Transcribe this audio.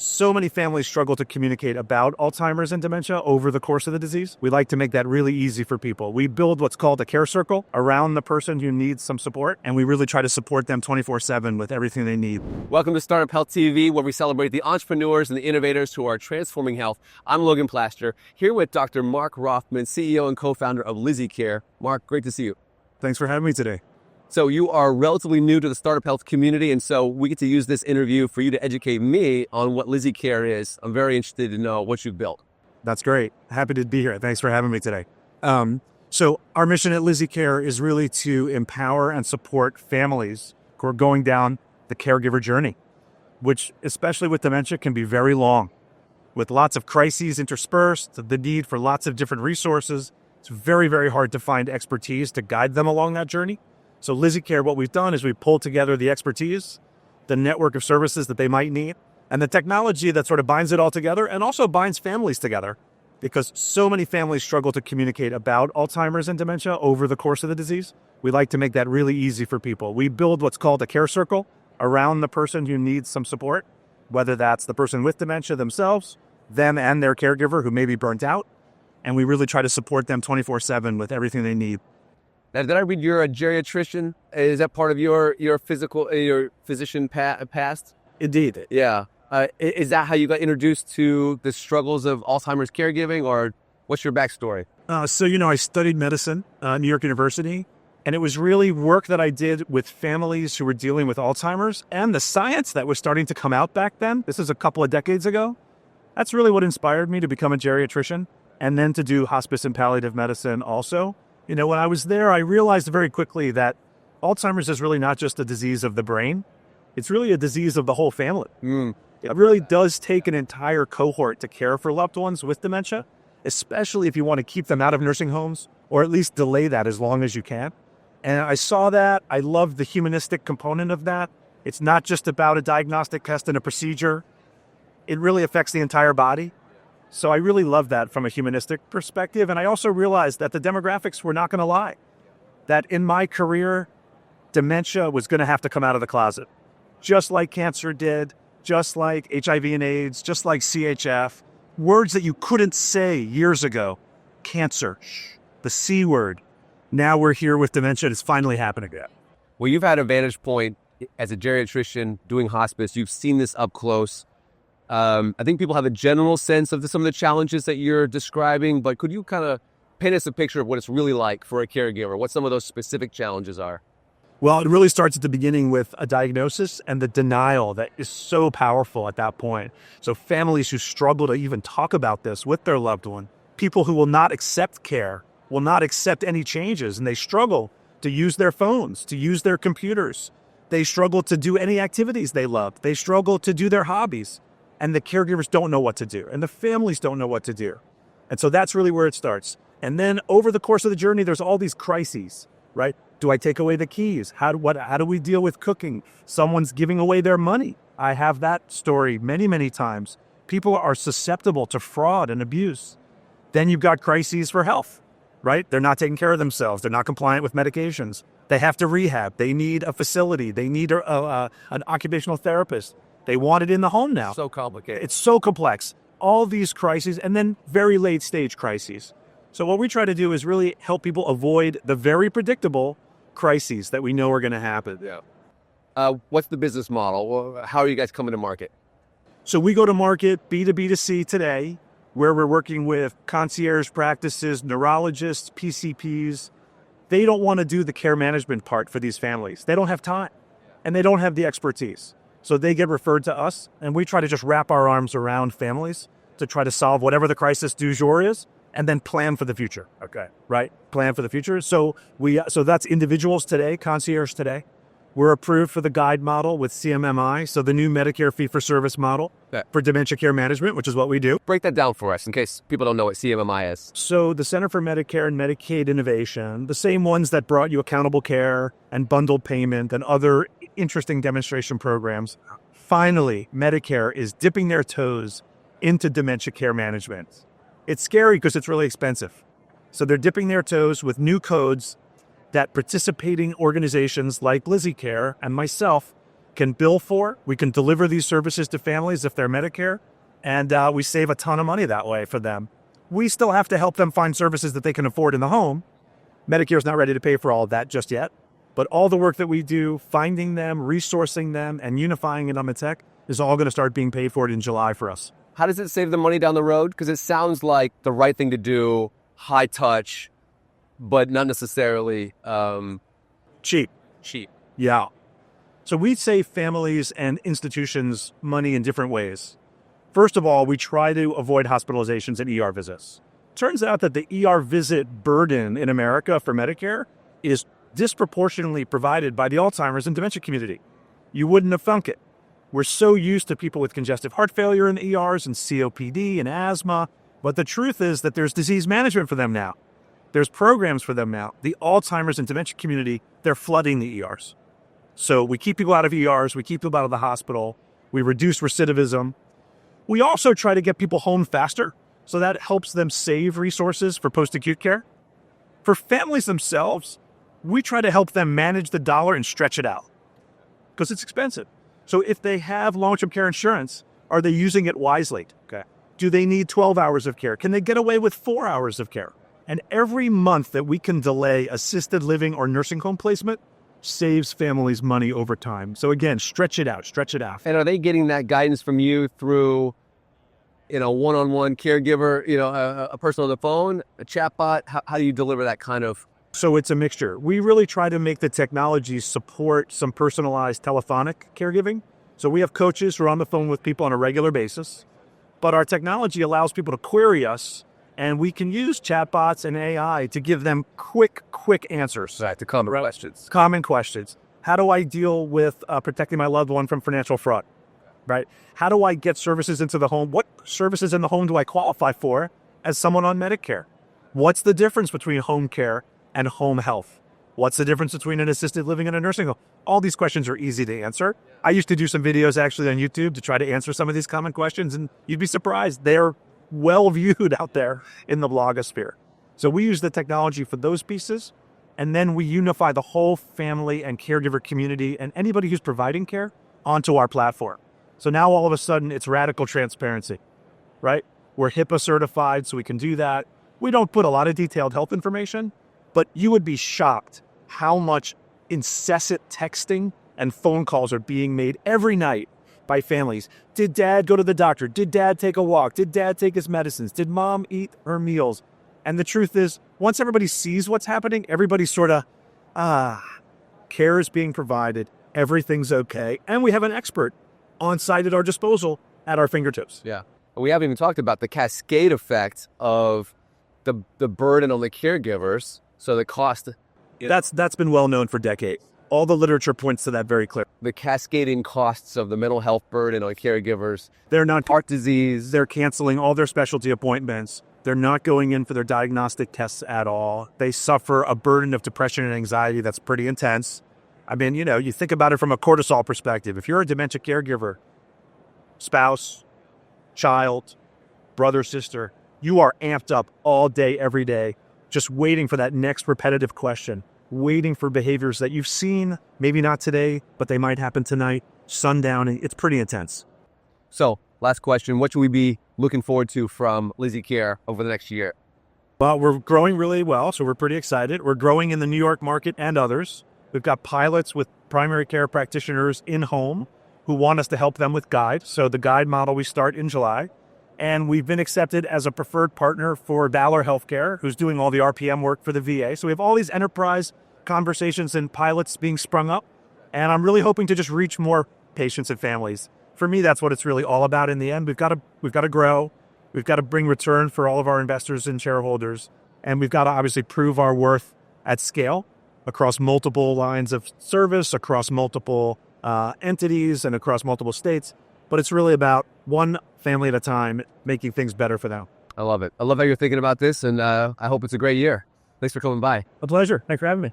so many families struggle to communicate about Alzheimer's and dementia over the course of the disease. We like to make that really easy for people. We build what's called a care circle around the person who needs some support, and we really try to support them 24/7 with everything they need. Welcome to Startup Health TV, where we celebrate the entrepreneurs and the innovators who are transforming health. I'm Logan Plaster, here with Dr. Marc Rothman, CEO and co-founder of Lizzy Care. Marc, great to see you. Thanks for having me today. So you are relatively new to the startup health community, and so we get to use this interview for you to educate me on what Lizzy Care is. I'm very interested to know what you've built. That's great. Happy to be here. Thanks for having me today. So our mission at Lizzy Care is really to empower and support families who are going down the caregiver journey, which, especially with dementia, can be very long. With lots of crises interspersed, the need for lots of different resources, it's very, very hard to find expertise to guide them along that journey. So Lizzy Care, what we've done is we've pulled together the expertise, the network of services that they might need, and the technology that sort of binds it all together and also binds families together, because so many families struggle to communicate about Alzheimer's and dementia over the course of the disease. We like to make that really easy for people. We build what's called a care circle around the person who needs some support, whether that's the person with dementia themselves, them and their caregiver who may be burnt out, and we really try to support them 24/7 with everything they need. Now, did I read you're a geriatrician? Is that part of your physician past? Indeed. Yeah. Is that how you got introduced to the struggles of Alzheimer's caregiving, or what's your backstory? I studied medicine at New York University, and it was really work that I did with families who were dealing with Alzheimer's and the science that was starting to come out back then. This is a couple of decades ago. That's really what inspired me to become a geriatrician and then to do hospice and palliative medicine also. When I was there, I realized very quickly that Alzheimer's is really not just a disease of the brain. It's really a disease of the whole family. It really does take an entire cohort to care for loved ones with dementia, especially if you want to keep them out of nursing homes or at least delay that as long as you can. And I saw that. I loved the humanistic component of that. It's not just about a diagnostic test and a procedure. It really affects the entire body. So I really love that from a humanistic perspective. And I also realized that the demographics were not going to lie. That in my career, dementia was going to have to come out of the closet. Just like cancer did, just like HIV and AIDS, just like CHF. Words that you couldn't say years ago. Cancer, the C word. Now we're here with dementia. It's finally happening again. Well, you've had a vantage point as a geriatrician doing hospice. You've seen this up close. I think people have a general sense of some of the challenges that you're describing, but could you kind of paint us a picture of what it's really like for a caregiver, what some of those specific challenges are? Well, it really starts at the beginning with a diagnosis and the denial that is so powerful at that point. So families who struggle to even talk about this with their loved one, people who will not accept care, will not accept any changes, and they struggle to use their phones, to use their computers. They struggle to do any activities they love. They struggle to do their hobbies. And the caregivers don't know what to do, and the families don't know what to do. And so that's really where it starts. And then over the course of the journey, there's all these crises, right? Do I take away the keys? How do we deal with cooking? Someone's giving away their money. I have that story many, many times. People are susceptible to fraud and abuse. Then you've got crises for health, right? They're not taking care of themselves. They're not compliant with medications. They have to rehab. They need a facility. They need an occupational therapist. They want it in the home now. So complicated. It's so complex. All these crises, and then very late stage crises. So what we try to do is really help people avoid the very predictable crises that we know are going to happen. Yeah. What's the business model? How are you guys coming to market? So we go to market B2B2C today, where we're working with concierge practices, neurologists, PCPs. They don't want to do the care management part for these families. They don't have time, and they don't have the expertise. So they get referred to us, and we try to just wrap our arms around families to try to solve whatever the crisis du jour is, and then plan for the future. Okay, right? Plan for the future. So that's individuals today, concierge today. We're approved for the guide model with CMMI, so the new Medicare fee-for-service model for dementia care management, which is what we do. Break that down for us in case people don't know what CMMI is. So the Center for Medicare and Medicaid Innovation, the same ones that brought you accountable care and bundled payment and other interesting demonstration programs. Finally, Medicare is dipping their toes into dementia care management. It's scary because it's really expensive. So they're dipping their toes with new codes that participating organizations like Lizzy Care and myself can bill for. We can deliver these services to families if they're Medicare, and we save a ton of money that way for them. We still have to help them find services that they can afford in the home. Medicare's not ready to pay for all of that just yet, but all the work that we do, finding them, resourcing them, and unifying it on the tech is all going to start being paid for in July for us. How does it save the money down the road? Because it sounds like the right thing to do, high touch, but not necessarily cheap. Cheap. Yeah. So we save families and institutions money in different ways. First of all, we try to avoid hospitalizations and ER visits. Turns out that the ER visit burden in America for Medicare is disproportionately provided by the Alzheimer's and dementia community. You wouldn't have thunk it. We're so used to people with congestive heart failure in the ERs and COPD and asthma, but the truth is that there's disease management for them now. There's programs for them now. The Alzheimer's and dementia community, they're flooding the ERs. So we keep people out of ERs, we keep people out of the hospital, we reduce recidivism. We also try to get people home faster, so that helps them save resources for post-acute care. For families themselves, we try to help them manage the dollar and stretch it out, because it's expensive. So if they have long-term care insurance, are they using it wisely? Okay. Do they need 12 hours of care? Can they get away with 4 hours of care? And every month that we can delay assisted living or nursing home placement saves families money over time. So again, stretch it out, stretch it out. And are they getting that guidance from you through, one-on-one caregiver, a person on the phone, a chatbot? How do you deliver that kind of? So it's a mixture. We really try to make the technology support some personalized telephonic caregiving. So we have coaches who are on the phone with people on a regular basis, but our technology allows people to query us, and we can use chatbots and AI to give them quick answers. Right, to common questions. Common questions. How do I deal with protecting my loved one from financial fraud? Right? How do I get services into the home? What services in the home do I qualify for as someone on Medicare? What's the difference between home care and home health? What's the difference between an assisted living and a nursing home? All these questions are easy to answer. I used to do some videos actually on YouTube to try to answer some of these common questions, and you'd be surprised. They're well viewed out there in the blogosphere. So we use the technology for those pieces, and then we unify the whole family and caregiver community and anybody who's providing care onto our platform. So now all of a sudden it's radical transparency, right? We're HIPAA certified, so we can do that. We don't put a lot of detailed health information, but you would be shocked how much incessant texting and phone calls are being made every night by families. Did dad go to the doctor? Did dad take a walk? Did dad take his medicines? Did mom eat her meals? And the truth is, once everybody sees what's happening, everybody's sort of, care is being provided, everything's okay, and we have an expert on site at our disposal at our fingertips. Yeah. We haven't even talked about the cascade effect of the burden on the caregivers. So the cost. That's been well known for decades. All the literature points to that very clearly. The cascading costs of the mental health burden on caregivers. They're not heart disease. They're canceling all their specialty appointments. They're not going in for their diagnostic tests at all. They suffer a burden of depression and anxiety that's pretty intense. I mean, you think about it from a cortisol perspective. If you're a dementia caregiver, spouse, child, brother, sister, you are amped up all day, every day, just waiting for that next repetitive question, waiting for behaviors that you've seen, maybe not today, but they might happen tonight, sundowning. It's pretty intense. So, last question, what should we be looking forward to from Lizzy Care over the next year? Well, we're growing really well, so we're pretty excited. We're growing in the New York market and others. We've got pilots with primary care practitioners in-home who want us to help them with guide. So the guide model we start in July. And we've been accepted as a preferred partner for Valor Healthcare, who's doing all the RPM work for the VA. So we have all these enterprise conversations and pilots being sprung up. And I'm really hoping to just reach more patients and families. For me, that's what it's really all about in the end. We've got to grow. We've got to bring return for all of our investors and shareholders. And we've got to obviously prove our worth at scale across multiple lines of service, across multiple entities, and across multiple states. But it's really about one family at a time, making things better for them. I love it. I love how you're thinking about this, and I hope it's a great year. Thanks for coming by. A pleasure. Thanks for having me.